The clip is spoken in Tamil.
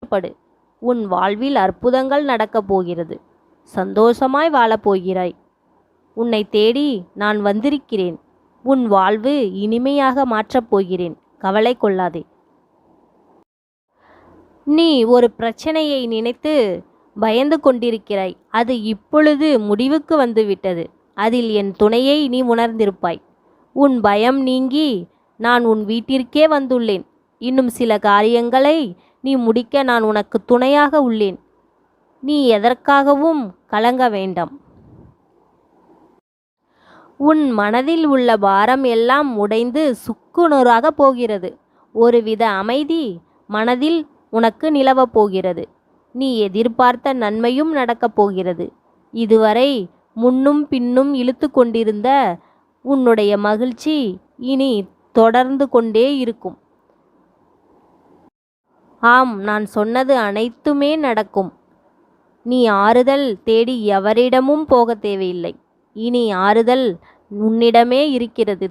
படு. உன் வாழ்வில் அற்புதங்கள் நடக்கப் போகிறது. சந்தோஷமாய் வாழப்போகிறாய். உன்னை தேடி நான் வந்திருக்கிறேன். உன் வாழ்வு இனிமையாக மாற்றப் போகிறேன். கவலை கொள்ளாதே. நீ ஒரு பிரச்சனையை நினைத்து பயந்து கொண்டிருக்கிறாய். அது இப்பொழுது முடிவுக்கு வந்துவிட்டது. அதில் என் துணையை நீ உணர்ந்திருப்பாய். உன் பயம் நீங்கி நான் உன் வீட்டிற்கே வந்துள்ளேன். இன்னும் சில காரியங்களை நீ முடிக்க நான் உனக்கு துணையாக உள்ளேன். நீ எதற்காகவும் கலங்க வேண்டாம். உன் மனதில் உள்ள பாரம் எல்லாம் உடைந்து சுக்குநூறாக போகிறது. ஒருவித அமைதி மனதில் உனக்கு நிலவப் போகிறது. நீ எதிர்பார்த்த நன்மையும் நடக்கப் போகிறது. இதுவரை முன்னும் பின்னும் இழுத்து கொண்டிருந்த உன்னுடைய மகிழ்ச்சி இனி தொடர்ந்து கொண்டே இருக்கும். ஆம், நான் சொன்னது அனைத்துமே நடக்கும். நீ ஆறுதல் தேடி எவரிடமும் போக தேவையில்லை. இனி ஆறுதல் உன்னிடமே இருக்கிறது.